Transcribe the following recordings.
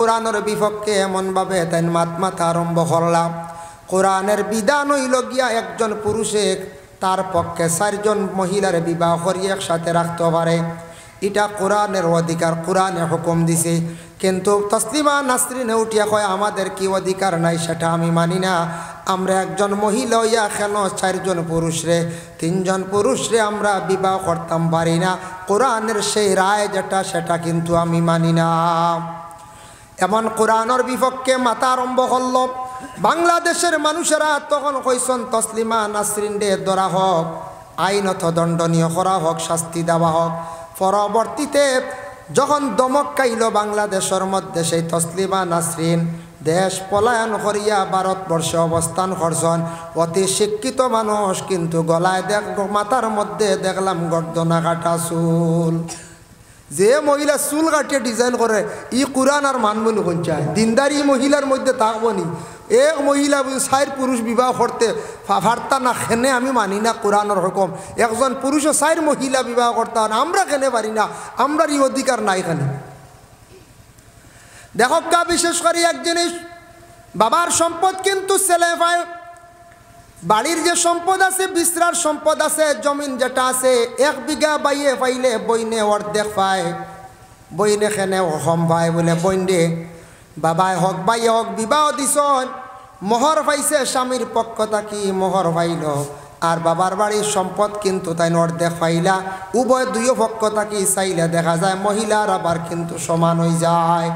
কোরআনের বিপক্ষে এমনভাবে তাই মাথা আরম্ভ করলাম। কোরআনের বিধান হইল গিয়া একজন পুরুষে তার পক্ষে 4 জন মহিলার বিবাহ করিয়ে একসাথে রাখতে পারে, এটা কোরআনের অধিকার, কোরআনে হুকুম দিছে। কিন্তু তসলিমা নাসরিনে উঠিয়া কয় আমাদের কি অধিকার নাই, সেটা আমি মানি না। আমরা একজন মহিলা হইয়া কেন 4 জন পুরুষরে 3 জন পুরুষরে আমরা বিবাহ করতাম পারি না? কোরআনের সেই রায় যেটা সেটা কিন্তু আমি মানি না। এমন কোরআনের বিপক্ষে মাথা আরম্ভ করল। বাংলাদেশের মানুষেরা তখন কইসন তসলিমা নাসরিন রে ধরা হোক, আইনত দণ্ডনীয় করা হোক, শাস্তি দেওয়া হোক। পরবর্তীতে যখন দমক খাইল বাংলাদেশের মধ্যে, সেই তসলিমা নাসরিন দেশ পলায়ন করিয়া ভারতবর্ষে অবস্থান করছেন। অতি শিক্ষিত মানুষ, কিন্তু গলায় মাথার মধ্যে দেখলাম গর্দনা কাটা চুল। যে মহিলা চুল কাটিয়ে ডিজাইন করে ই কোরআন আর মানবনি পঞ্চায় দিনদারি মহিলার মধ্যে থাকবো নি। এক মহিলা 4 পুরুষ বিবাহ করতে ফার্তা না, খেনে আমি মানি না কোরআনের হুকুম। একজন পুরুষও 4 মহিলা বিবাহ করতে হয়, আমরা খেনে পারি না, আমরা এই অধিকার নাই এখানে। দেখো কা বিশেষ করে এক জিনিস, বাবার সম্পদ কিন্তু ছেলে পায়। বাড়ির যে সম্পদ আছে, বিশ্রার সম্পদ আছে, জমিন যেটা আছে, 1 বিঘা বাইয়ে পাইলে বইনে অর্ধেক পায়। বইনে খেনে কম পায় বলে বইনে বাবাই হোক বাইয়ে হোক বিবাহ দিছন, মোহর পাইছে স্বামীর পক্ষ থাকি মোহর পাইল, আর বাবার বাড়ির সম্পদ কিন্তু তাই অর্ধেক পাইলা। উভয় 2 পক্ষ থাকি চাইলে দেখা যায় মহিলার আবার কিন্তু সমান হয়ে যায়।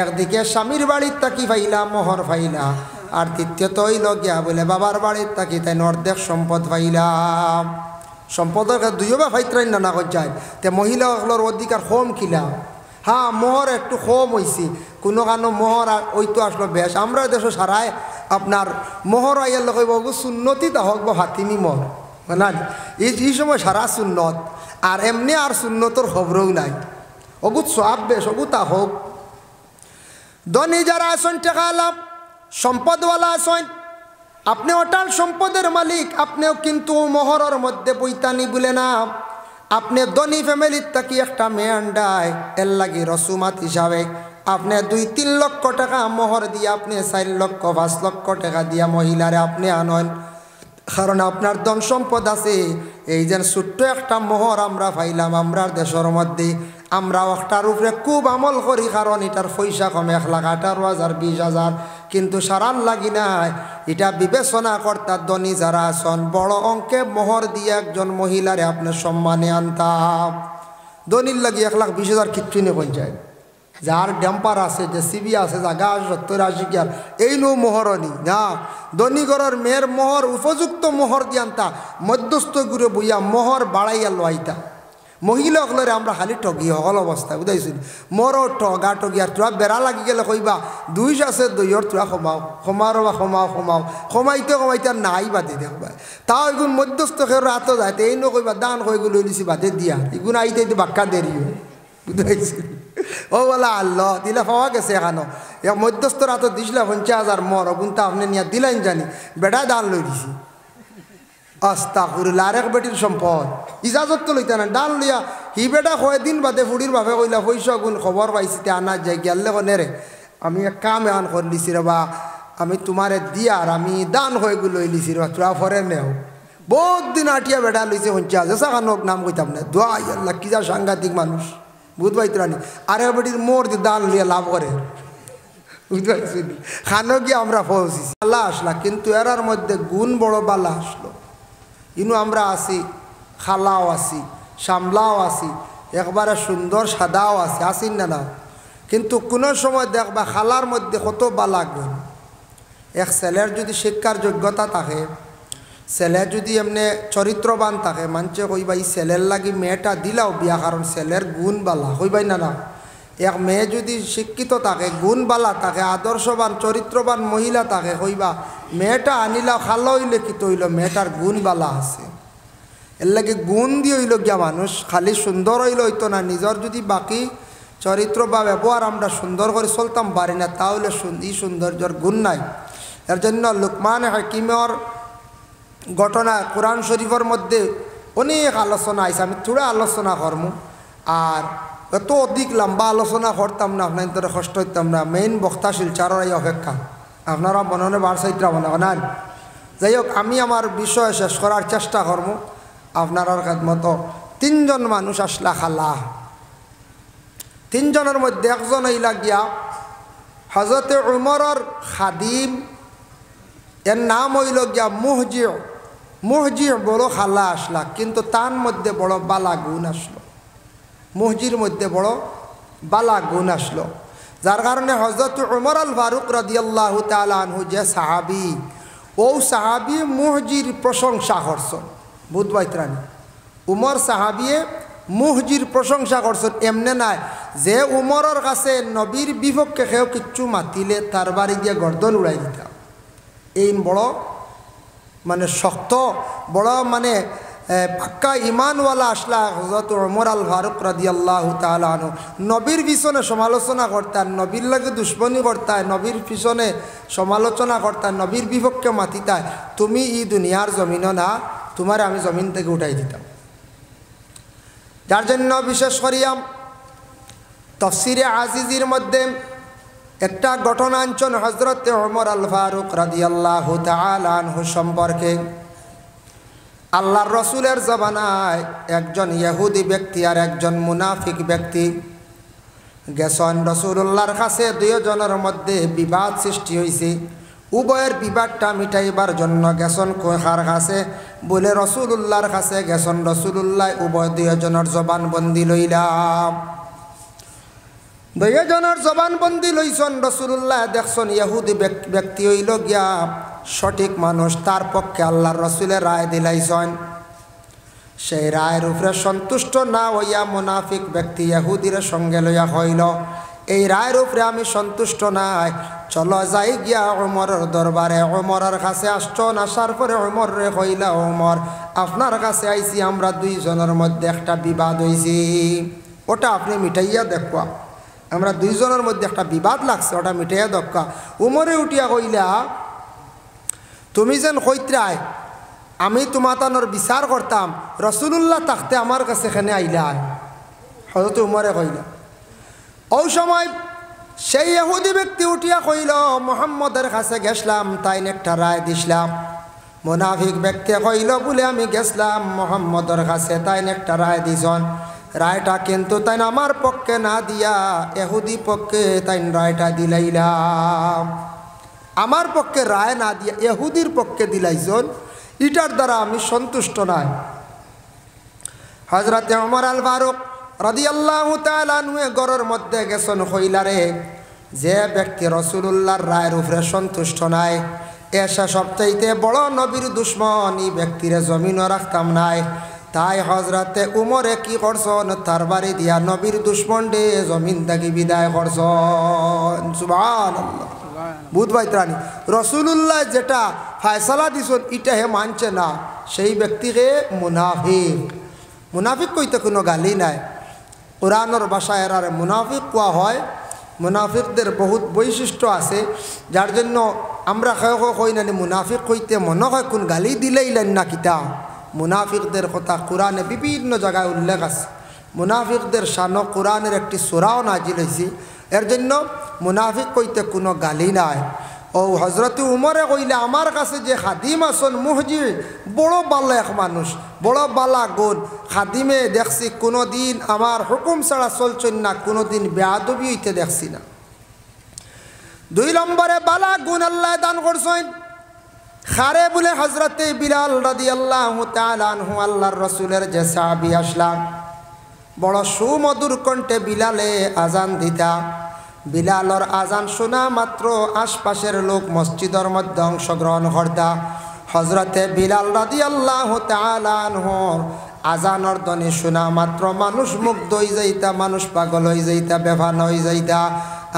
একদিকে স্বামীর বাড়ির থাকি পাইলা মোহর পাইলা, আর দ্বিতীয়ত হইল গিয়া বলে বাবার বাড়ির থাকি তাই অর্ধেক সম্পদ পাইলাম। সম্পদের 2 বা ফাইত্রাই না যায়, তে মহিলাগুলোর অধিকার কম কিলা। হ্যাঁ, মোহর একটু কম হয়েছে, কোনো কারণ মোহর ওই তো আসলো বেশ। আমরা দেশে সারায় আপনার মোহর আইয়ার লোক বাবু সুন্নতিটা হোক বা হাতিমি মোহর না, এই সময় সারা সুন্নত, আর এমনি আর সুন্নতর খবরও নাই। অগুত সব বেশ অগুতা হোক। ধনী যারা আসেন, টেকা লাভ সম্পদওয়ালা আসেন, আপনি অটাল সম্পদের মালিক, আপনিও কিন্তু মোহরের মধ্যে বইতানি বলে না। আপনি ধনী ফ্যামিলির থাকি একটা মেয়ে আন্ডায়, এর লাগি রসুমাত হিসাবে আপনি 2-3 লক্ষ টাকা মোহর দিয়ে আপনি 4 লক্ষ 5 লক্ষ টাকা দিয়া মহিলারে আপনি আনেন, কারণ আপনার ধন সম্পদ আছে। এই যে ছোট্ট একটা মোহর আমরা পাইলাম আমরার দেশের মধ্যে, আমরা একটার উপরে খুব আমল করি, কারণ এটার পয়সা কম 1,18,000 20,000, কিন্তু সারার লাগি নাই। এটা বিবেচনা কর্তার ধনী যারা আছেন, বড় অঙ্কে মোহর দিয়ে একজন মহিলারে আপনার সম্মানে আনতাম। ধনীর লাগি 1,20,000 কিচ্ছু নিয়ে পঞ্চায়েত, যার ড্যাম্পার আছে, যে সিবি আছে, জাগা 70-80 কি আর এই নো মোহরনি না। ধনী ঘরের মেয়ের মোহর উপযুক্ত মোহর দিয়ান্তা, মধ্যস্থ গুরু বইয়া মোহর বাড়াইয়া লোয়াইতা। মহিলাগুলোরে আমরা খালি ঠগি সকল অবস্থা বুঝাইছিল, মোরও ঠগা ঠগি। আর তোরা বেড়া লাগি গেলে কইবা 2 আছে 2 তোরা কমাও কমারো বা কমাও কমাও, কমাইতে কমাইতে আর নাই বাদে দেখবা। তাও এগুন মধ্যস্থ খেয়ে রাত যাইতে এই নো কইবা দান কইগুলো লইলিছি বাদে দিয়া, এগুন আইতে বাক্কা দেরি বুঝাইছিল। ও বলা আল্লাহ দিলে পাওয়া গেছে এখানো, এক মধ্যস্থ রাত দিছিল 50,000 মোর, ওগুন তা আপনি নিয়ে দিলেন জানি, বেড়া দান লই দিছি। আস্তাগফিরুল্লাহ, আরেক বেটির সম্পদ ইজাজত তো লইতে না, ডাল লইয়া হি বেটা কয়দিন বাদে ফুড়ির বাপে কইলা পয়সা গুণ খবর পাইছি তে আনা যাই গেলে কনে রে আমি এক কাম এখন করে লিছি রে বা, আমি তোমারে দিয়ার আমি দান হয়ে গুলো লইলিছি রে, তোরা ফরে নেও। বহুত দিন আটিয়া বেটা লইছে 50,000 সাকানোক নাম কইতাম না, দোয়া আল্লাহ কি যা সাংঘাতিক মানুষ বুঝ পাইতো রানি। আরেক বেটির মোর দান লিয়া লাভ করে বুঝতে পারছি, খানো গিয়ে আমরা পৌঁছি বালা আসলা, কিন্তু এরার মধ্যে গুণ বড় বালা আসলো। ইনু আমরা আছি, খালাও আছি, সামলাও আছি, একবারে সুন্দর সাদাও আছে, আসিন না না। কিন্তু কোনো সময় দেখবা খালার মধ্যে কত বালা গুণ। এক ছেলের যদি শিক্ষার যোগ্যতা থাকে, ছেলে যদি এমনি চরিত্রবান থাকে, মানুষে কইবা এই ছেলের লাগি মেয়েটা দিলাও বিয়া, কারণ ছেলের গুণ বালা কইবাই না না। এক মেয়ে যদি শিক্ষিত থাকে, গুণ বালা থাকে, আদর্শবান চরিত্রবান মহিলা থাকে, কইবা মেয়েটা আনিলাও খালো হইলে কি তো হইল মেয়েটার গুণ বালা আছে। এর লাগে গুণ দিয়ে হইল গিয়া মানুষ, খালি সুন্দর হইল হইতো না, নিজের যদি বাকি চরিত্র বা ব্যবহার আমরা সুন্দর করে চলতাম পারি না, তাহলে এই সৌন্দর্যর গুণ নাই। এর জন্য লুকমান হাকিমের ঘটনা কোরআন শরীফের মধ্যে অনেক আলোচনা আছে, আমি থোড়া আলোচনা করবো। আর এত অধিক লম্বা আলোচনা করতাম না, আপনার তোর কষ্ট হইতাম না। মেইন বক্তা শিলচারের অপেক্ষা আপনারা বননে বার সাইটরা বানান। যাই হোক, আমি আমার বিষয় শেষ করার চেষ্টা করব। আপনার মতো 3 জন মানুষ আসলা খালা। 3 জনের মধ্যে একজন হইলা গিয়া হজরতে উমরের খাদিম, এর নাম হইল গিয়া মুহজি বড় খালা আসলা, কিন্তু তার মধ্যে বড় বালা গুণ আসলো। মুহজির মধ্যে বড় বালা গুণ আসলো, যার কারণে হজরত উমর আল ফারুক রাদিয়াল্লাহু তাআলা আনহু যে সাহাবি, ও সাহাবি মুহজির প্রশংসা করছেন। বুধবাইত্রানি উমর সাহাবিয়ে মুহজির প্রশংসা করছেন। এমনে নাই যে উমরের কাছে নবীর বিপক্ষে কেউ কিচ্ছু মাতিলে তার বাড়ি দিয়ে গর্দন উড়াই দিতাম। এই বড় মানে শক্ত, বড় মানে পাক্কা ইমানওয়ালা আসলা হযরত উমর আল ফারুক রাদিয়াল্লাহু তাআলা আনহু। নবীর পিছনে সমালোচনা করতেন, নবীর লাগে দুশ্মনী করতেন, নবীর পিছনে সমালোচনা করতেন, নবীর বিপক্ষে মাতিতায়। তুমি এই দুনিয়ার জমিনও না, তোমার আমি জমিন থেকে উঠাই দিতাম। যার জন্য বিশেষ করিয়া তাফসিরে আজিজির মধ্যে একটা ঘটনা আনছেন হযরত উমর আল ফারুক রাদিয়াল্লাহু তাআলা আনহু সম্পর্কে। আল্লাহর রসুলের জমানায় একজন ইহুদি ব্যক্তি আর একজন মুনাফিক ব্যক্তি গেছেন রসুলুল্লাহর কাছে। 2 জনের মধ্যে বিবাদ সৃষ্টি হয়েছে। উভয়ের বিবাদটা মিটাইবার জন্য গেছেন কার কাছে? বলে রসুলুল্লাহর কাছে গেছেন। রসুলুল্লাহ উভয় 2 জনের জবানবন্দি লইলাম। 2 জনের জবানবন্দি লইছেন। রসুলুল্লাহ দেখছেন ইহুদি ব্যক্তি হইল গিয়া সঠিক মানুষ, তার পক্ষে আল্লাহর রসুলের রায় দিলাইছেন। সেই রায়ের উপরে সন্তুষ্ট না হইয়া মুনাফিক ব্যক্তি ইহুদির সঙ্গে লইয়া হইল, এই রায়ের উপরে আমি সন্তুষ্ট নাই, চলো যাই গিয়া ওমরের দরবারে। ওমরের কাছে আসছেন। আসার পরে ওমর রে কইলা, ওমর আপনার কাছে আইছি, আমরা 2 জনের মধ্যে একটা বিবাদ হয়েছি, ওটা আপনি মিটাইয়া দেখবা। আমরা 2 জনের মধ্যে একটা বিবাদ লাগছে, ওটা মিটাইয়া দেখা। উমরে উঠিয়া কইলা, তুমি যেন কইত্রায় আমি তোমাতানোর বিচার করতাম, রসুলুল্লাহ থাকতে আমার কাছে এখানে আইলা। হযরত উমরে কইলা। ওই সময় সেই ইহুদি ব্যক্তি উঠিয়া কইল, মুহাম্মদের কাছে গেছলাম, তাই একটা রায় দিছিলাম। মুনাফিক ব্যক্তি কইল, বলে আমি গেছলাম মুহাম্মদের কাছে, তাই একটা রায় দিছন। রায়টা কিন্তু তাই আমার পক্ষে না দিয়া ইহুদি পক্ষে তাই রায়টা দিলাইলাম। আমার পক্ষে রায় না দিয়া ইহুদির পক্ষে দিলাইছন, এটার দ্বারা আমি সন্তুষ্ট নাই। হযরত উমর আল ফারুক রাদিয়াল্লাহু তাআলা আনহু ঘরের মধ্যে গেছেন। কইলারে, যে ব্যক্তি রাসূলুল্লাহর রায়ের উপরে সন্তুষ্ট নাই, এসা সবচাইতে বড় নবীর দুশমন, এই ব্যক্তিরে জমিনও রাখতাম নাই। তাই হযরতে উমরে কি করছেন, তার বাড়ি দিয়া নবীর দুশমন ডে জমিন থেকে বিদায় করছেন। সুবহানাল্লাহ। বুধবাইত্রানি রসুলুল্লাহ যেটা ফায়সালা দিছেন এটা হে মানছে না, সেই ব্যক্তিকে মুনাফিক। মুনাফিক কইতে কোনো গালি নাই। কোরআনের ভাষায় এরারে মুনাফিক কোয়া হয়। মুনাফিকদের বহুত বৈশিষ্ট্য আছে, যার জন্য আমরা কই না মুনাফিক কইতে মনে হয় কোন গালি দিলেই লেন না কিতা। মুনাফিকদের কথা কোরআনে বিভিন্ন জায়গায় উল্লেখ আছে। মুনাফিকদের শান কোরআনের একটি সূরাও নাজিল হয়েছে। এর জন্য মুনাফিক কইতে কোনো গালি নাই। ও হযরত উমরে কইলে, আমার কাছে যে খাদিম আসন মুহজি, বড় বালা এক মানুষ, বড় বালা গুণ। খাদিমে দেখছি কোনো দিন আমার হুকুম ছাড়া চলছেন না, কোনো দিন বেয়াদবি হইতে দেখছি না। 2 নম্বরে বালা গুণ আল্লাহ দান করছেন। খারে বলে হযরতে বিলাল রাদিয়াল্লাহু তাআলা আনহু আল্লাহর রাসূলের যে সাহাবী আসলাম, বড় সুমধুর কণ্ঠে বিলালে আজান দিতা। বিলালর আজান শোনা মাত্র আশপাশের লোক মসজিদের মধ্যে অংশগ্রহণ করতা। হযরতে বিলাল রাদিয়াল্লাহু তাআলা আনহুর আজানের ধ্বনি শোনা মাত্র মানুষ মুগ্ধ হয়ে যাইতা, মানুষ পাগল হয়ে যাইতা, বেভান হয়ে যাইতা।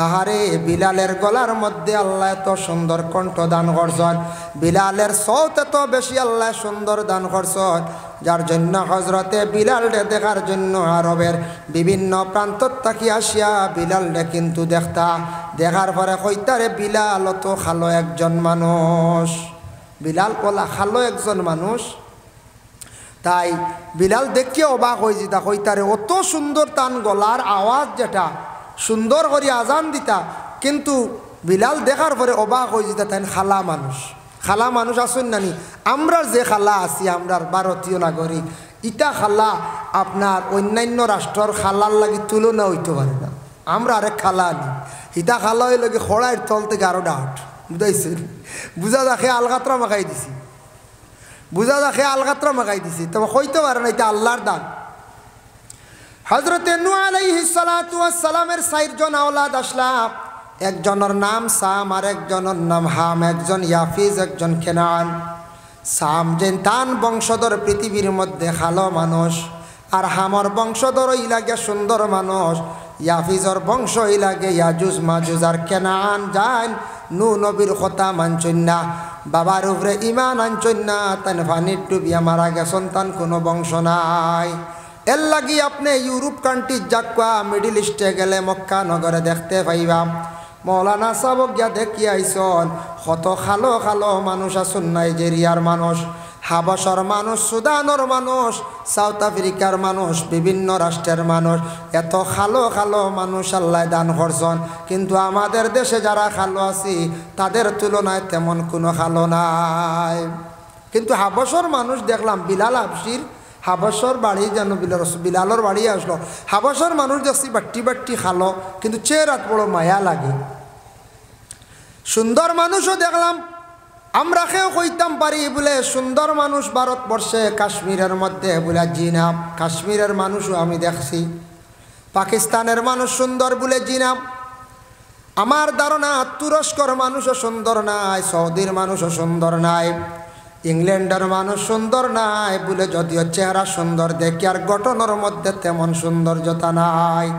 আহারে, বিলালের গলার মধ্যে আল্লাহ এত সুন্দর কণ্ঠ দান করছেন, বিলালের সৌত এত বেশি আল্লাহ সুন্দর দান করছেন, যার জন্য হযরতে বিলালকে দেখার জন্য আরবের বিভিন্ন প্রান্ত থাকি আসিয়া বিলালকে কিন্তু দেখতা। দেখার পরে কইতারে, বিলাল তো খালো একজন মানুষ। বিলাল বলা খালো একজন মানুষ। তাই বিলাল দেখিয়ে অবাক হয়ে যেতা, কইতারে অত সুন্দর তান গলার আওয়াজ যেটা সুন্দর করে আজান দিতা, কিন্তু বিলাল দেখার পরে অবাক হয়ে যেতা তাই খালা মানুষ। খালা মানুষ আসুন নানি, আমরা যে খালা আছি আমরার ভারতীয় নাগরিক, ইটা খালা আপনার অন্যান্য রাষ্ট্রের খালার লাগি তুলনা হইতে পারে না। আমরা আরেক খালা আনি, ইটা খালা হয়ে লাগে খড়াইয়ের তল থেকে আরো ডাট, বুঝাইছেন? বুঝা দেখে আলগাত্রা মাখাই দিছি, বুঝা দেখে আলগাত্রা মাখাই দিছি, তবে হইতে পারে না, এটা আল্লাহর দান। হযরতে নূহ আলাইহিস সালাতু ওয়াস সালামের 4 জন আওলাদ আসলা, একজনের নাম সাম, আর একজনের নাম হাম, একজন ইয়াফিজ, একজন কেনান। সাম যে তান বংশধর পৃথিবীর মধ্যে ভালো মানুষ, আর হামর বংশধর ওই লাগে সুন্দর মানুষ, ইয়াফিজর বংশ ওই লাগে ইয়াজুজ মাজুজ, আর কেনান যান নূহ নবীর কথা মানছেন না, বাবার উপরে ইমান আনছেন না, তান পানির ডুবিয়া মারা গেছেন, তান কোনো বংশ নাই। এর লাগি আপনি ইউরোপ কান্ট্রি যাকুয়া, মিডিল ইস্টে গেলে মক্কা নগরে দেখতে পাইবা মৌলানা সাবক গিয়া দেখি আইসন কত খালো খালো মানুষ আসুন, নাইজেরিয়ার মানুষ, হাবশর মানুষ, সুদানের মানুষ, সাউথ আফ্রিকার মানুষ, বিভিন্ন রাষ্ট্রের মানুষ, এত খালো খালো মানুষ আল্লাহ দান করছেন, কিন্তু আমাদের দেশে যারা খালো আছি তাদের তুলনায় তেমন কোনো খালো নাই। কিন্তু হাবশর মানুষ দেখলাম, বিলাল হাবশির হাবশর বাড়ি যেন বিলালর বাড়ি আসলো, হাবশর মানুষ দেখছি বাট্টি বাট্টি খালো, কিন্তু চেহারাত বড় মায়া লাগে। সুন্দর মানুষও দেখলাম, আমরা কেউ কইতাম পারি বলে সুন্দর মানুষ ভারতবর্ষে কাশ্মীরের মধ্যে বলে জিনাব, কাশ্মীরের মানুষও আমি দেখছি। পাকিস্তানের মানুষ সুন্দর বলে জিনাব, আমার ধারণা তুরস্কর মানুষও সুন্দর নাই, সৌদির মানুষও সুন্দর নাই, ইংল্যান্ডের মানুষ সুন্দর নাই বলে যদিও চেহারা সুন্দর দেখি, আর গঠনের মধ্যে তেমন সৌন্দর্যতা নাই।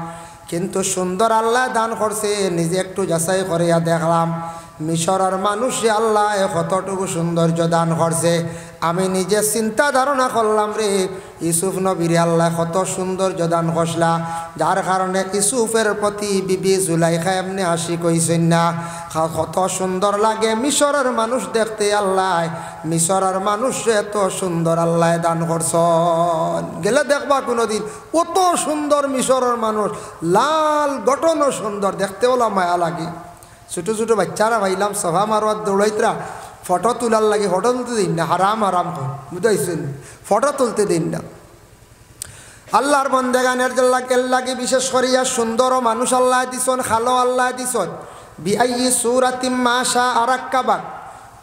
কিন্তু সুন্দর আল্লাহ দান করছে, নিজে একটু যাচাই করিয়া দেখলাম মিশরের মানুষে আল্লাহ কতটুকু সৌন্দর্য দান করছে। আমি নিজে চিন্তা ধারণা করলাম রে, ইউসুফ নবীর আল্লাহ কত সৌন্দর্য দান করলা, যার কারণে ইউসুফের প্রতি বিবি জুলাইখা এমনি হাসি কইছেন না, কত সুন্দর লাগে মিশরের মানুষ দেখতে, আল্লাহ মিশরের মানুষ এত সুন্দর আল্লাহ দান করছেন। গেলে দেখবা কোনোদিন কত সুন্দর মিশরের মানুষ, লাল গঠনও সুন্দর, দেখতে ওলা মায়া লাগে। ছোটো ছোটো বাচ্চারা ভাইলাম সভা মারোয়ার দৌড়াইতরা, ফটো তোলার লাগে, ফটো তুলতে দিন না, হারাম হারাম কর, বুঝাইছেন? ফটো তুলতে দিন না। আল্লাহর বন্দেগানের লাগে বিশেষ করিয়া সুন্দর মানুষ আল্লাহ দিছন, খালো আল্লাহ দিছন। বিআইয়ি সূরাতিম মা শাআ রাক্কাবাক,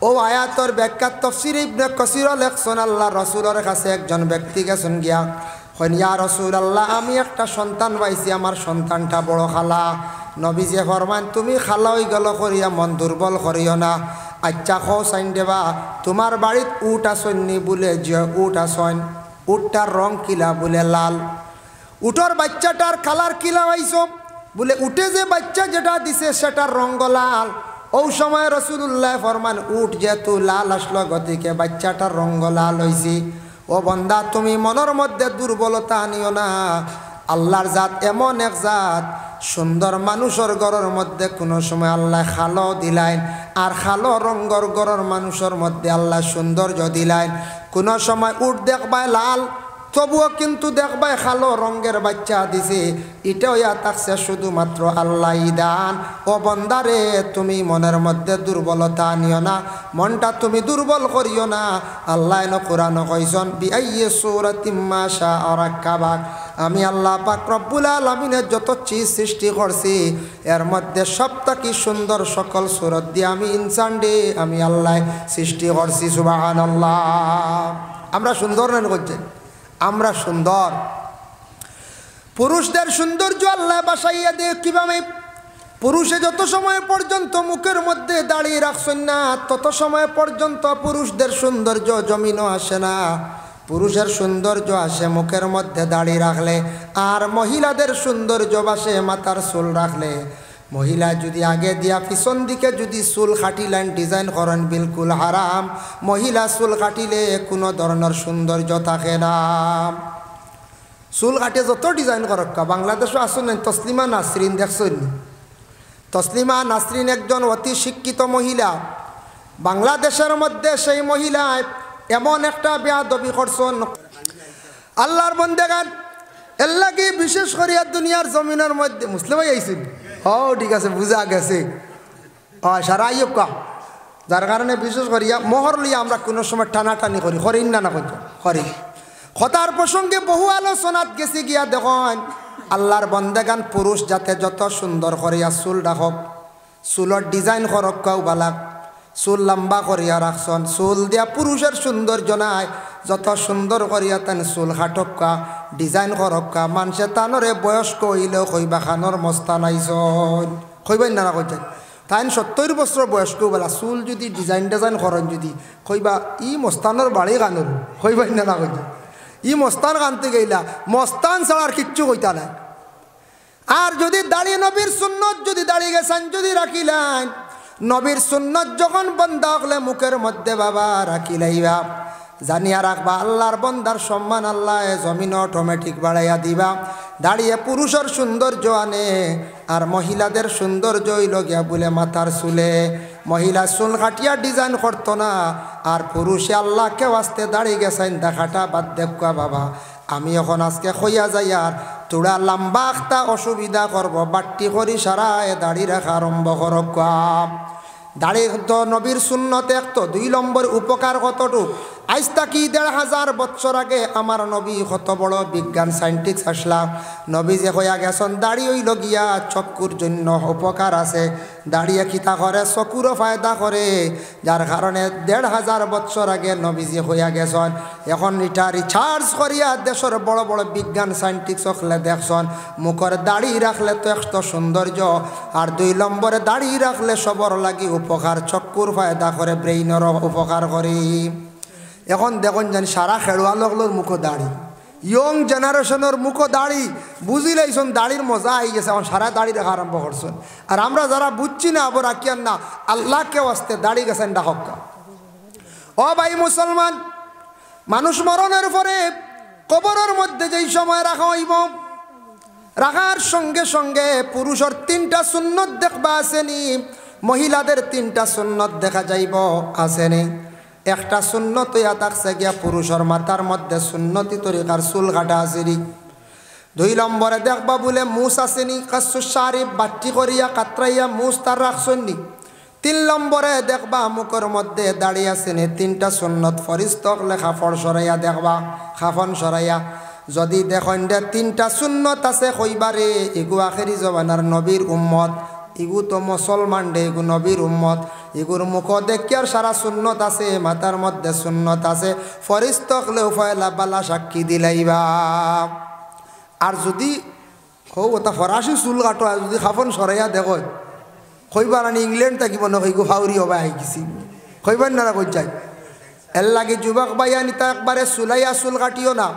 ও আয়াতর ব্যাখ্যা তাফসীর ইবনে কাসীর লেখছেন, আল্লাহ রাসূলের কাছে একজন ব্যক্তি গেছেন গিয়া, কইন ইয়া রাসূলুল্লাহ, আমি একটা সন্তান পাইছি, আমার সন্তানটা বড় খালা। নবীজি ফরমান, তুমি খালা হয়ে গেল করিয়া মন দুর্বল করিও না, আচ্ছা খো সাইন দেবা, তোমার বাড়িত উট আসননি বলে, যে উট আসন, উটটার রং কিলা বলে লাল, উটর বাচ্চাটার কালার কিলা হইছ বলে, উঠে যে বাচ্চা যেটা দিছে সেটার রঙ লাল। ও সময় রাসূলুল্লাহ ফরমান, উট যেহেতু লাল আসলো গতিকে বাচ্চাটার রঙ লাল হইছি। ও বন্দা, তুমি মনের মধ্যে দুর্বলতা আনিও না, আল্লাহর জাত এমন এক জাত, সুন্দর মানুষের ঘরের মধ্যে কোনো সময় আল্লাহ খালো দিলাইন, আর খালো রঙ্গর ঘরের মানুষের মধ্যে আল্লাহ সৌন্দর্য দিলাইন। কোনো সময় উট দেখবায় লাল, তবুও কিন্তু দেখবায় খালো রঙের বাচ্চা দিছে, এটাও ইয়া থাকছে শুধুমাত্র আল্লাহ দান। ও বন্দারে, তুমি মনের মধ্যে দুর্বলতা নিও না, মনটা তুমি দুর্বল করিও না। আল্লাহ কোরআন কইছেন, বিআইয়ি সূরাতিম মা শাআ রাক্কাবাক, আমি আল্লাহ পাক রব্বুল আলামিনের যত চিজ সৃষ্টি করছি এর মধ্যে সবথেকে সুন্দর সকল সূরত দিয়ে আমি ইনসান ডে আমি আল্লাহ সৃষ্টি করছি। সুবহানাল্লাহ। আমরা সুন্দর না করছেন, আমরা সুন্দর। পুরুষদের সৌন্দর্য আল্লাহ বাসাইয়া দিয়ে কিভাবে, পুরুষে যত সময় পর্যন্ত মুখের মধ্যে দাঁড়িয়ে রাখছেন না, তত সময় পর্যন্ত পুরুষদের সৌন্দর্য জমিনও আসে না। পুরুষের সৌন্দর্য আসে মুখের মধ্যে দাঁড়িয়ে রাখলে, আর মহিলাদের সৌন্দর্য বাসে মাথার চুল রাখলে। মহিলা যদি আগে দিয়া পিছন দিকে যদি চুল কাটিলেন ডিজাইন করেন, বিলকুল হারাম। মহিলা চুল কাটিলে কোনো ধরনের সৌন্দর্য থাকে না। চুল কাটে যত ডিজাইন করক, বাংলাদেশও আসুন তসলিমা নাসরিন দেখছেন? তসলিমা নাসরিন একজন অতি শিক্ষিত মহিলা। বাংলাদেশের মধ্যে সেই মহিলা এমন একটা বেয়াদবি করছেন, আল্লাহর বন্দেগান এল্লা কি বিশেষ করিয়া দুনিয়ার জমিনের মধ্যে মুসলিম ভাই আইসেন ও ঠিক আছে বুঝা গেছে সারা আইব কা যার কারণে বিশেষ করিয়া মোহর লিয়া আমরা কোনো সময় টানাটানি করি করিন না করি কথার প্রসঙ্গে বহু আলোচনাত গেছি গিয়া দেখুন আল্লাহর বন্দেগান পুরুষ যাতে যত সুন্দর করিয়া চুল রাখক চুলর ডিজাইন করক কাউ বালাক চুল লম্বা করিয়া রাখছন চুল দিয়া পুরুষের সৌন্দর্য নাই যত সুন্দর করিয়া তেন চুল খাটক্কা ডিজাইন করক্কা মানুষে তানরে বয়স্ক হইলেও কইবা খানোর মস্তান আইসন কইবেন না কইছেন তাই 70 বছর বয়স্ক বলা চুল যদি ডিজাইন করেন যদি কইবা ই মস্তানোর বাড়ি গানোর কইবেন না কইছেন ই মস্তান গানতে গেলা মস্তান ছাড়ার কিচ্ছু কইতা নাই আর যদি দাড়ি নবীর সুন্নত যদি দাড়ি গেছেন যদি রাখিলেন নবীর সুন্নত যখন বন্ধা হলে মুখের মধ্যে বাবা রাখিলাইবা জানিয়া রাখবা আল্লাহর বন্দার সম্মান আল্লাহ জমিন অটোমেটিক বাড়াইয়া দিবা দাঁড়িয়ে পুরুষের সৌন্দর্য আনে আর মহিলাদের সৌন্দর্য হইল গিয়া বলে মাথার চুলে মহিলা চুল কাটিয়া ডিজাইন করতো না আর পুরুষে আল্লাহকে আসতে দাঁড়িয়ে গেছেন দেখাটা বাদ দেখা বাবা আমি এখন আজকে খইয়া যাই আর তোরা লম্বা একটা অসুবিধা করব বাট্টি করি সারায় দাড়ি রাখা আরম্ভ করক দাড়ি তো নবীর সুন্নতে এক তো 2 নম্বর উপকার কতটুক আজ তাকি 1500 বছর আগে আমার নবী কত বড় বিজ্ঞান সায়েন্টিস্ট আসলা নবী যে হইয়া গেছেন দাড়ি হইল গিয়া চক্ষুর জন্য উপকার আছে দাড়িয়ে কিতা করে চকুরও ফায়দা করে যার কারণে 1500 বছর আগে নবী যে হইয়া গেছেন এখন এটা রিসার্চ করিয়া দেশের বড় বড় বিজ্ঞান সায়েন্টিস্ট হলে দেখছেন মুখের দাড়ি রাখলে তো একটা সৌন্দর্য আর 2 নম্বরে দাড়ি রাখলে সবর লাগি উপকার চক্ষুর ফায়দা করে ব্রেইনেরও উপকার করে এখন দেখুন জানি সারা খেলোয়াড়গুলোর মুখো দাড়ি ইয়ং জেনারেশনের মুখো দাড়ি বুঝি লাইছেন দাড়ির মজা আই গেছে এখন সারা দাড়ি রাখা আরম্ভ করছেন আর আমরা যারা বুঝছি না আবার রাখিয়ান না আল্লাহকে আসতে দাড়ি গেছেন ডাহক্কা ও ভাই মুসলমান মানুষ মরণের পরে কবরের মধ্যে যেই সময় রাখা হইব রাখার সঙ্গে সঙ্গে পুরুষের 3টা সুন্নত দেখবা আসেনি মহিলাদের 3টা সুন্নত দেখা যাইব আসেনি একটা সুন্নত ইয়া থাকছে গিয়া পুরুষের মাথার মধ্যে সুন্নতি তরিকার চুল কাটা আসেনি 2 নম্বরে দেখবা বলে মুস আসেনি কাসু শারিফ বাট্টি করিয়া কাতরাইয়া মুস তার রাখছনি 3 নম্বরে দেখবা মুখের মধ্যে দাঁড়িয়ে আসেনি 3টা সুন্নত ফরিস্তক লেখা ফর সরাইয়া দেখবা খাফন সরাইয়া যদি দেখেন যে 3টা সুন্নত আছে কইবারে এগু আখেরি জমানার নবীর উম্মত ইগু তো মুসলমান ডে এগু নবীর উম্মত এগুর মুখ দেখিয়ার সারা সুন্নত আছে মাথার মধ্যে সুন্নত আছে ফরিস্তকলেও ফয়লা বালা সাক্ষী দিলাইবা আর যদি হো ওটা ফরাসি চুল কাটো যদি খাফন সরাইয়া দেখো কইবার আনি ইংল্যান্ড থাকি মনে কইগু ফাউরি হবা আই গেছি কইবার না কই যাই এর লাগে যুবক বাইয়ানি তা একবারে চুলাইয়া চুল কাটিও না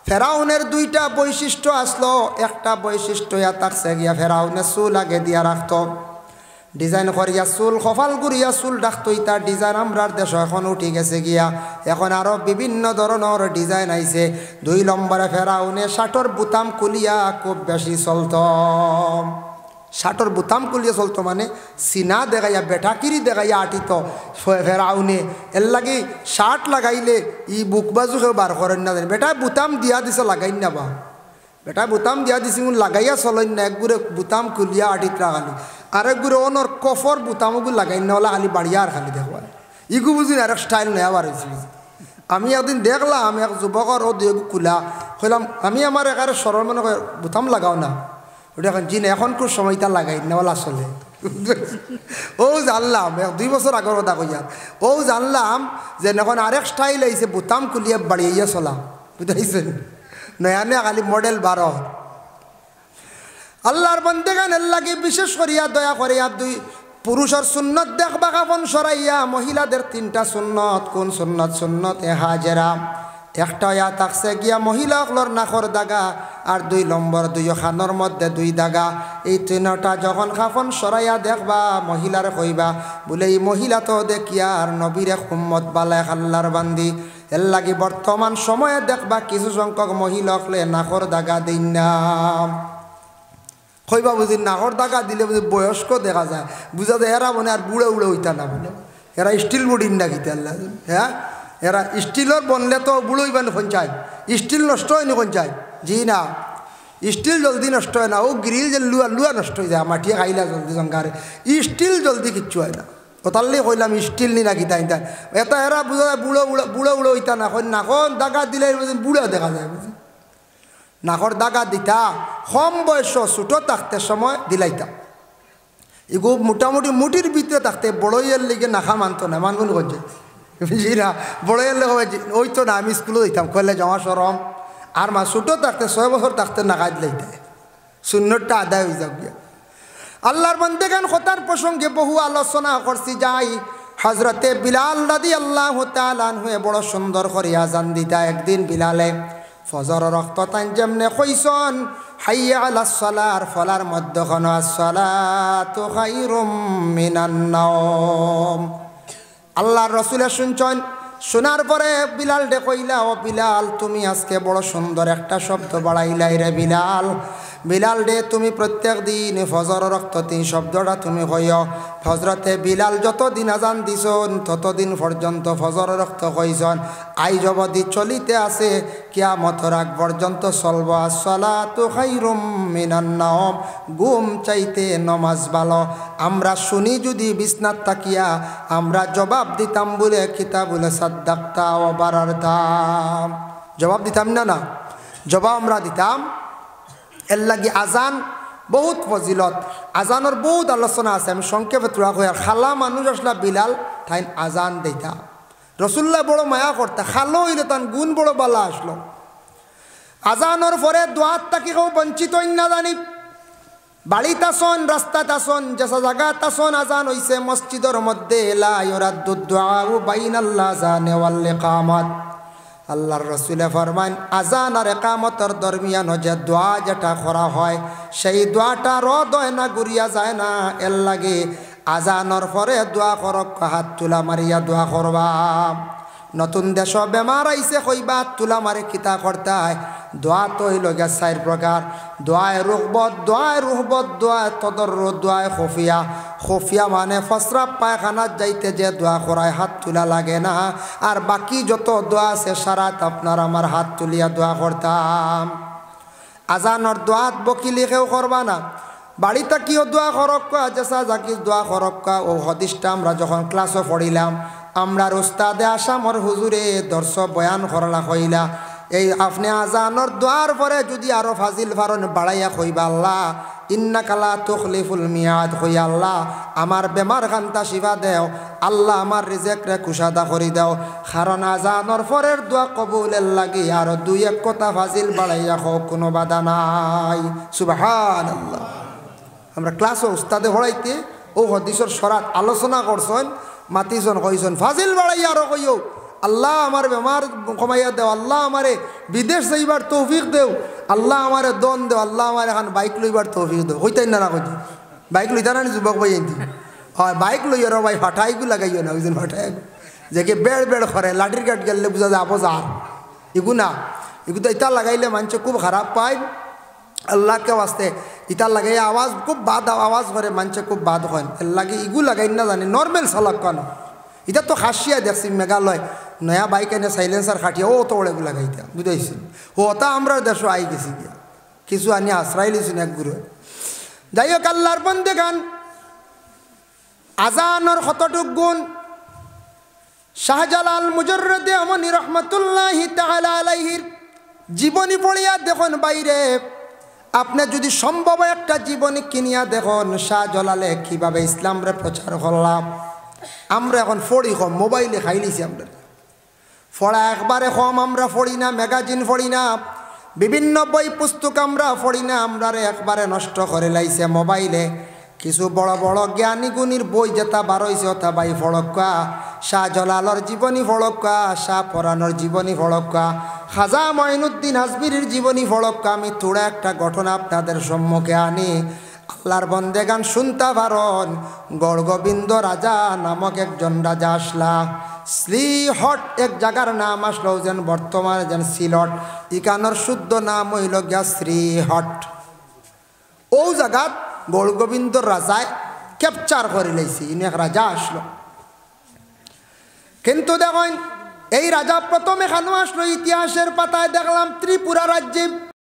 ফেরাউনের 2টা বৈশিষ্ট্য আসলো একটা বৈশিষ্ট্য ইয়া থাকছে গিয়া ফেরাউনের চুল আগে দিয়া রাখতো ডিজাইন করিয়া চুল কপাল গুড়িয়া চুল ডাকতো ইতা ডিজাইন আমরার দেশ এখন উঠি গেছে গিয়া এখন আরো বিভিন্ন ধরনের ডিজাইন আইছে 2 নম্বরে ফেরাউনে শার্টর বুতাম খুলিয়া খুব বেশি চলতো শার্টর বুতাম খুলিয়া চলতো মানে সিনা দেখাইয়া বেটাকিরি দেখাইয়া আটিত ফেরাউনে এর লাগে শার্ট লাগাইলে ই বুক বাজুকে বার করেন না বেটা বুতাম দিয়া দিছে লাগাই না বা বেটা বুতাম দিয়া দিছি লাগাইয়া চলেন না একগুড়ে বুতাম খুলিয়া আটিত রাখালি আরেকগুড়ে ওনর কফর বুতামগুলো লাগাই না হলে খালি বাড়িয়া আর খালি দেখবা ইগু বুঝি না আরেক স্টাইল নেওয়া হয়েছে আমি একদিন দেখলাম এক যুবকর ও দিয়ে খুলা কইলাম আমি আমার একারে সরল মনে করে বুতাম লাগাও না ওটা এখন জিন এখন খুব সময়টা লাগাই নেওয়ালা চলে ও জানলাম 2 বছর আগের কথা কইয়া ও জানলাম যে এখন আরেক স্টাইল আইছে বুতাম খুলিয়া বাড়িয়ে চলা বুঝাইছেন নয়া নয়া খালি মডেল 12 আল্লাহর বান্দাগান আল্লাহকে বিশেষ করিয়া দয়া করিয়া 2 পুরুষের সুন্নত দেখবা কাফন সরাইয়া মহিলাদের 3টা সুন্নত কোন সুন্নত সুন্নতে হাজেরা একটা ইয়া থাকছে গিয়া মহিলাগুলোর নাকর দাগা আর 2 নম্বর 2 খানোর মধ্যে 2 দাগা এই 3টা যখন কাফন সরাইয়া দেখবা মহিলার কইবা বলে এই মহিলা তো দেখিয়া আর নবীর উম্মত বালায় আল্লাহর বান্দি এর লাগি বর্তমান সময়ে দেখবা কিছু সংখ্যক মহিলা হলে নাকর দাগা দিন না কইবা বুঝি নাকর দাগা দিলে বুঝি বয়স্ক দেখা যায় বুঝা যায় এরা মনে আর বুড়ে উড়ে হইতা না বলে এরা স্টিল বডির না গীতে আল্লাহ হ্যাঁ এরা স্টিলের বনলে তো বুড়োইবেন পঞ্চায়েত, স্টিল নষ্ট হয়নি পঞ্চায়েত, জি না, স্টিল জলদি নষ্ট হয় না, ও গ্রিল যে লুয়া নষ্ট হয়ে যায়, মাটিয়ে খাইলা জলদি জঙ্গারে, স্টিল জলদি কিচ্ছু হয় না। ওতাল্লি কইলাম স্টিল নি নাকি তাই তাই এটা এরা বুঝা যায় বুড়ো বুড়ো হইতা না, নাকর দাগা দিলে বুড়ো দেখা যায়, বুঝি নাকর দাগা দিতা কম বয়স ছোটো থাকতে সময় দিলাইতাম, এগু মোটামুটি মুটির ভিতরে থাকতে বড়ইয়ের লিগে নাখা মানতো না, মানগুন করছে বুঝি না, বড়ইয়ের লেগে ওই তো না, আমি স্কুলে দিতাম কইলে জমা সরম, আর মা ছোটো থাকতে 6 বছর থাকতে নাখা দিলাইতে শূন্যটা আদায় হয়ে যাক গিয়া। আল্লাহর বান্দাগান কথার প্রসঙ্গে বহু আলোচনা করছি যাই। হজরতে বিলাল রাদিয়াল্লাহু তাআলা আনহু বড় সুন্দর করে আজান দিতা। একদিন বিলালে ফজর রক্ত তান যেমনে কইসন হাইয়া আলাস সালার ফলার মধ্যখন আসসালাতু খায়রুম মিনান নাওম, আল্লাহর রাসূল শুনছেন, শোনার পরে বিলাল ডে কইলা, ও বিলাল তুমি আজকে বড় সুন্দর একটা শব্দ বাড়াইলাই রে বিলাল, বিলাল ডে তুমি প্রত্যেক দিন ফজর রক্ত 3 শব্দটা তুমি কইও। হজরতে বিলাল যতদিন আজান দিছন ততদিন পর্যন্ত ফজর রক্ত কইছন, আই জবদি চলিতে আছে কিয়ামতের আগ পর্যন্ত চলব আসসালাতু খায়রুম মিনান নাওম, ঘুম চাইতে নমাজ ভালো। আমরা শুনি যদি বিছনাত তাকিয়া আমরা জবাব দিতাম বলে কিতাব বলে সাদ্দাক্তা ও বারারতাম, জবাব দিতাম না, না জবাব আমরা দিতাম। এর লাগি আজান বহুত ফজিলত, আজানোর বহুত আলোচনা আছে, আমি সংক্ষেপে তোরা কই। আর খালা মানুষ আসলা বিলাল ঠাইন আজান দিতা, রসুল্লাহ বড় মায়া করতে, খালো হইলে তান গুণ বড় বালা আসলো। আজানোর পরে দোয়াত তাকি কেউ বঞ্চিত না জানি, বাড়িতে আসন রাস্তাতে আসন যেসা জায়গাতে আসন আজান হইছে মসজিদের মধ্যে লা ইউরাদ্দু দুআউ বাইনাল্লাহ আযানি ওয়াল ইকামাত, আল্লাহর রাসূলে ফরমান আজান আর ইকামতের দরমিয়ান যে দোয়া যেটা করা হয় সেই দোয়াটা রদ হয় না, গুরিয়া যায় না। এর লাগে আজানোর পরে দোয়া করক, হাত তুলা মারিয়া দোয়া করবা। নতুন দেশ বেমার আইছে কইবা তুলা মারে কিতা করতে হয়, দোয়া তো হইল গে 4 প্রকার, দোয়ায় রুহবত, দোয়ায় রুহবত, দোয়ায় তদর্রুদ, দোয়ায় খুফিয়া। খুফিয়া মানে ফসরাব পায়খানাত যাইতে যে দোয়া করায় হাত তুলা লাগে না, আর বাকি যত দোয়া আছে সারাত আপনার আমার হাত তুলিয়া দোয়া করতাম। আজানর দোয়াত বকিলি কেউ করবা না, বাড়িতে কিও দোয়া করক্কা যেসা জাকি দোয়া করক্কা। ও হদিসটা আমরা যখন ক্লাসও পড়িলাম, আমরা উস্তাদে আসামর হুজুরে দর্শ বয়ান করলা কইলা, এই আপনি আজানোর দোয়ার পরে যদি আরো ফাজিল ফারন বাড়াইয়া কইবা আল্লাহ ইন্নাকা লা তুখলিফুল মিয়াদ, কইয়া আল্লাহ আমার বেমার খান্তা শিফা দেও, আল্লাহ আমার রিজেক রে কুশাদা করি দাও। কারণ আজানোর পরের দোয়া কবুলের লাগি আরো 2-1 কথা ফাজিল বাড়াইয়া হোক, কোনো বাধা নাই। সুবহানাল্লাহ। আমরা ক্লাসও উস্তাদে পড়াইতে ও হদিসের সরাত আলোচনা করছেন, মাতিজন কইছেন ফাজিল বাড়াইয়া আরো কইও আল্লাহ আমার বেমার কমাইয়া দেও, আল্লাহ আমারে বিদেশ যাইবার তৌফিক দেও, আল্লাহ আমারে দন দেও, আল্লাহ আমার এখন বাইক লইবার তৌফিক দেও। হইতাই না না কইতে বাইক লইতা না যুবক ভাই এনতি হয় বাইক লই আর ভাই ফাটাইগু লাগাইও না, ওইজন ফাটাই যে কি বেড় বেড় করে লাঠির কাট গেলে বুঝা যায় আবজার এগু না, এগু তো ইতা লাগাইলে মানুষ খুব খারাপ পায়। আল্লাহকে ওয়াস্তে ইতা লাগাই আওয়াজ খুব বাদ আওয়াজ করে মানুষে খুব বাদ হয়, এর লাগে ইগু লাগাই না জানি নর্মাল চালক কেন। এটা তো খাসিয়া দেখছি মেঘালয় নয়া বাইক এনে সাইলেন্সার খাটিয়া ও তো ওড়েগু লাগাইতা বুঝাইছি, ও তা আমরা দেশ আই গেছি গিয়া কিছু আনি আশ্রয় লিছি এক গুরু। যাই হোক আল্লাহর বন্দে গান আজানোর কতটুক গুণ শাহজালাল মুজররদে আমনি রহমতুল্লাহি তাআলা আলাইহির জীবনী পড়িয়া দেখুন বাইরে, আপনি যদি সম্ভব একটা জীবনী কিনিয়া দেখুন শাহজালালে কিভাবে ইসলামরে প্রচার করলাম। আমরা এখন পড়ি কম, মোবাইলে খাইলিছি, আমরা পড়া একবারে কম, আমরা পড়ি না, ম্যাগাজিন পড়ি না, বিভিন্ন বই পুস্তক আমরা পড়ি না, আমরা একবারে নষ্ট করে লাইছে মোবাইলে। কিছু বড় বড় জ্ঞানী গুণীর বই যেটা বার হয়েছে ওটা বাই ফড়ক্কা, শাহজালালর জীবনী ফড়ক্কা, শাহ পরানোর জীবনী ফড়ক্কা, খাজা মঈনুদ্দিন আজমিরির জীবনী ফড়ক্কা। আমি থোড়া একটা ঘটনা আপনাদের সম্মুখে আনি, আল্লাহর বন্দেগান শুনতে পারন। গড়গোবিন্দ রাজা নামক একজন রাজা আসলা, শ্রীহট এক জায়গার নাম আসলো, যেন বর্তমানে যেন সিলট, ইকানোর শুদ্ধ নাম হইল গিয়া শ্রীহট। ও জায়গাত গড়গোবিন্দ রাজায় ক্যাপচার করে লাইছি, ইনি এক রাজা আসলো। কিন্তু দেখেন এই রাজা প্রথম এখানে আসলো, ইতিহাসের পাতায় দেখলাম ত্রিপুরা রাজ্যে